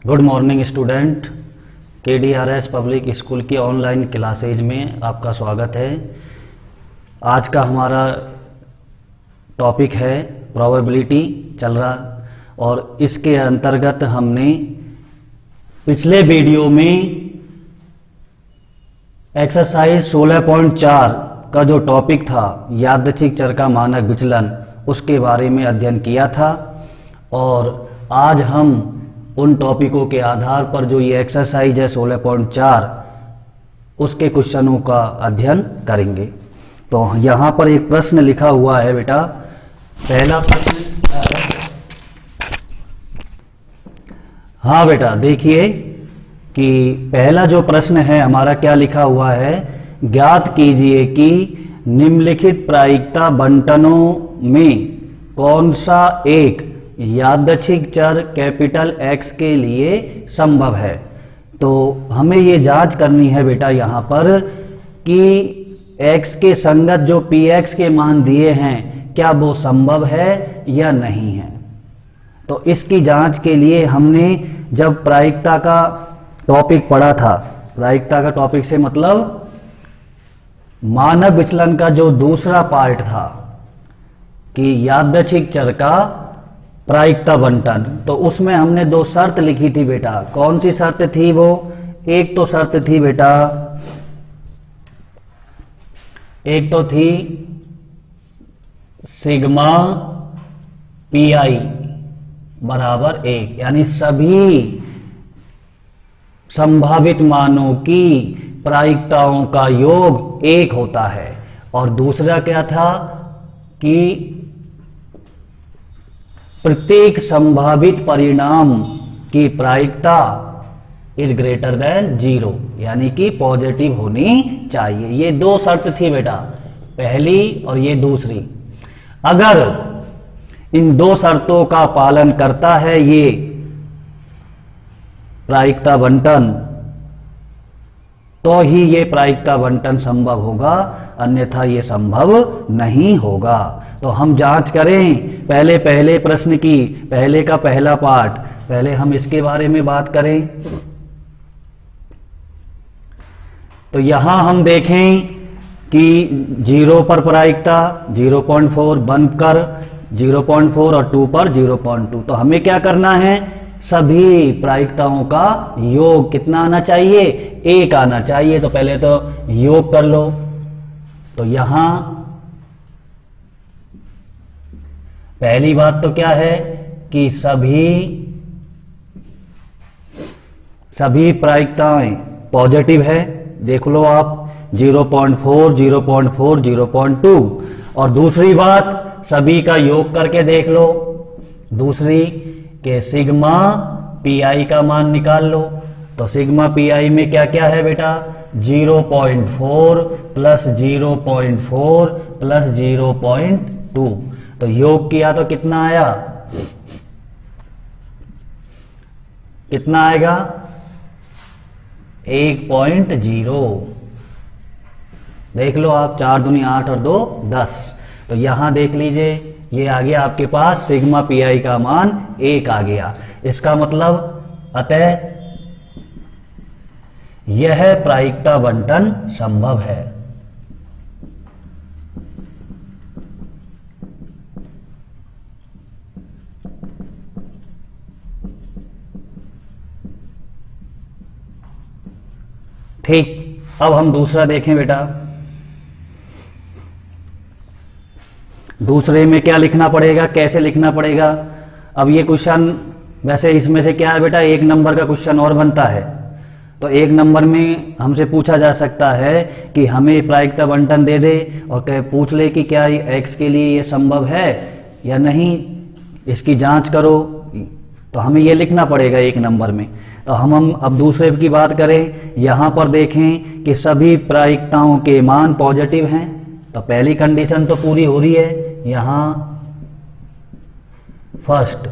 Good morning student. KDRS public school की online classes में आपका स्वागत है। आज का हमारा टॉपिक है प्रोबेबिलिटी चल रहा, और इसके अंतर्गत हमने पिछले वीडियो में एक्सरसाइज 16.4 का जो टॉपिक था यादृच्छिक चर का मानक विचलन, उसके बारे में अध्ययन किया था। और आज हम उन टॉपिकों के आधार पर जो ये एक्सरसाइज है 16.4 उसके क्वेश्चनों का अध्ययन करेंगे। तो यहाँ पर एक प्रश्न लिखा हुआ है बेटा। पहला प्रश्न, हाँ बेटा देखिए कि पहला जो प्रश्न है हमारा क्या लिखा हुआ है, ज्ञात कीजिए कि निम्नलिखित प्रायिकता बंटनों में कौन सा एक यादृच्छिक चर कैपिटल X के लिए संभव है। तो हमें ये जांच करनी है बेटा यहाँ पर कि X के संगत जो Px के मान दिए हैं क्या वो संभव है या नहीं है। तो इसकी जांच के लिए हमने जब प्रायिकता का टॉपिक पढ़ा था, प्रायिकता का टॉपिक से मतलब मानक विचलन का जो दूसरा पार्ट था कि यादृच्छिक चर का प्रायिकता बंटन, तो उसमें हमने दो शर्त लिखी थी बेटा। कौन सी शर्त थी वो? एक तो शर्त थी बेटा, एक तो थी सिग्मा Pi बराबर 1, यानी सभी संभावित मानों की प्रायिकताओं का योग 1 होता है। और दूसरा क्या था कि प्रत्येक संभावित परिणाम की प्रायिकता इज ग्रेटर देन 0, यानी कि पॉजिटिव होनी चाहिए। ये दो शर्त थी बेटा, पहली और ये दूसरी। अगर इन दो शर्तों का पालन करता है ये प्रायिकता बंटन, तो ही ये प्रायिकता बंटन संभव होगा, अन्यथा ये संभव नहीं होगा। तो हम जांच करें पहले प्रश्न की, पहले का पहला पार्ट, पहले हम इसके बारे में बात करें। तो यहां हम देखें कि 0 पर प्रायिकता 0.4, बनकर 0.4 और 2 पर 0.2। तो हमें क्या करना है, सभी प्रायिकताओं का योग कितना आना चाहिए? 1 आना चाहिए। तो पहले तो योग कर लो। तो यहां पहली बात तो क्या है कि सभी प्रायिकताएं पॉजिटिव है। देख लो आप 0.4, 0.4, 0.2। और दूसरी बात, सभी का योग करके देख लो। दूसरी के सिग्मा Pi का मान निकाल लो। तो सिग्मा Pi में क्या क्या है बेटा? 0.4 प्लस 0.4 प्लस 0.2। तो योग किया तो कितना आया? कितना आएगा? 1.0। देख लो आप, 4 दूनी 8 और 2 10। तो यहां देख लीजिए, ये आ गया आपके पास सिग्मा Pi का मान 1 आ गया। इसका मतलब अतः यह प्रायिकता बंटन संभव है। ठीक, अब हम दूसरा देखें बेटा। दूसरे में क्या लिखना पड़ेगा, कैसे लिखना पड़ेगा? अब ये क्वेश्चन वैसे इसमें से क्या है बेटा, 1 नंबर का क्वेश्चन और बनता है। तो 1 नंबर में हमसे पूछा जा सकता है कि हमें प्रायिकता बंटन दे दे और पूछ ले कि क्या X के लिए ये संभव है या नहीं, इसकी जांच करो। तो हमें ये लिखना पड़ेगा 1 नंबर में। तो हम अब दूसरे की बात करें, यहां पर देखें कि सभी प्रायिकताओं के मान पॉजिटिव हैं। तो पहली कंडीशन तो पूरी हो रही है। यहां first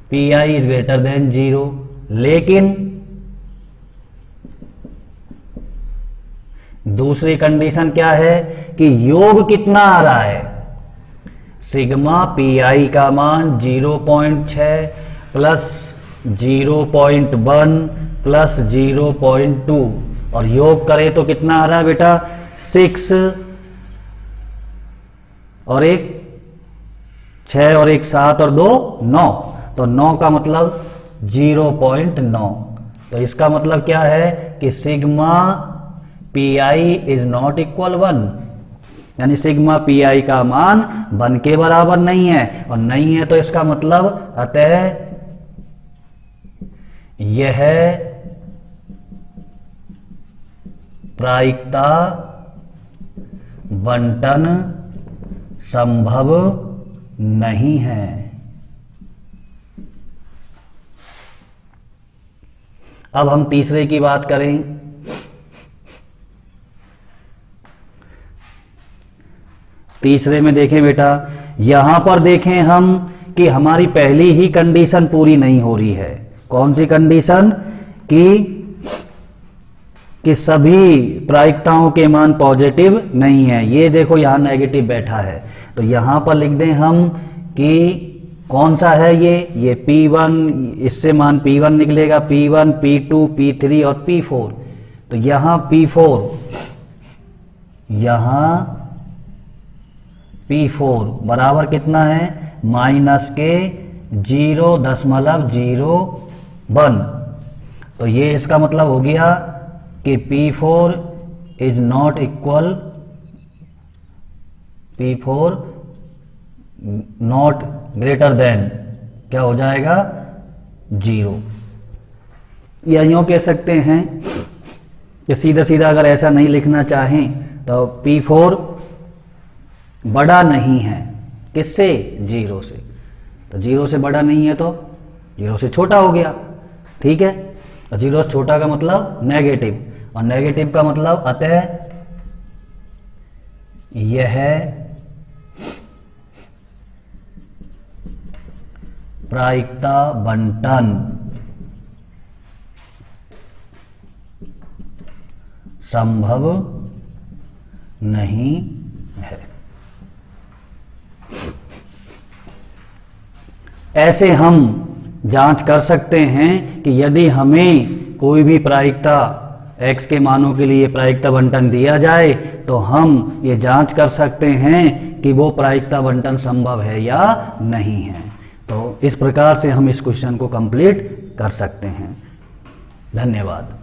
Pi is greater than 0, लेकिन दूसरी कंडीशन क्या है कि योग कितना आ रहा है? सिग्मा Pi का मान 0.6 प्लस 0.1 प्लस 0.2 और योग करें तो कितना आ रहा है बेटा 6 और एक 6 और एक 7 और 2 9, तो 9 का मतलब 0.9। तो इसका मतलब क्या है कि sigma P I is not equal 1, यानी सिग्मा पी आई का मान 1 के बराबर नहीं है, और नहीं है तो इसका मतलब अतः यह प्रायिकता बंटन संभव नहीं है। अब हम तीसरे की बात करें। तीसरे में देखें बेटा, यहां पर देखें हम कि हमारी पहली ही कंडीशन पूरी नहीं हो रही है। कौन सी कंडीशन? कि सभी प्रायिकताओं के मान पॉजिटिव नहीं है। ये देखो यहां नेगेटिव बैठा है, तो यहां पर लिख दें हम कि कौन सा है ये P1, इससे मान P1 निकलेगा, P1, P2, P3 और P4। तो यहां P4 बराबर कितना है? माइनस के 0.01। तो ये इसका मतलब हो गया कि P4 is not equal, P4 not greater than, क्या हो जाएगा? 0। या यूं कह सकते हैं कि सीधा सीधा अगर ऐसा नहीं लिखना चाहें तो P4 बड़ा नहीं है, किससे? 0 से। तो 0 से बड़ा नहीं है तो 0 से छोटा हो गया, ठीक है। और 0 से छोटा का मतलब नेगेटिव, और नेगेटिव का मतलब अतः यह प्रायिकता बंटन संभव नहीं है। ऐसे हम जांच कर सकते हैं कि यदि हमें कोई भी प्रायिकता x के मानों के लिए प्रायिकता बंटन दिया जाए तो हम ये जांच कर सकते हैं कि वो प्रायिकता बंटन संभव है या नहीं है। तो इस प्रकार से हम इस क्वेश्चन को कंप्लीट कर सकते हैं। धन्यवाद।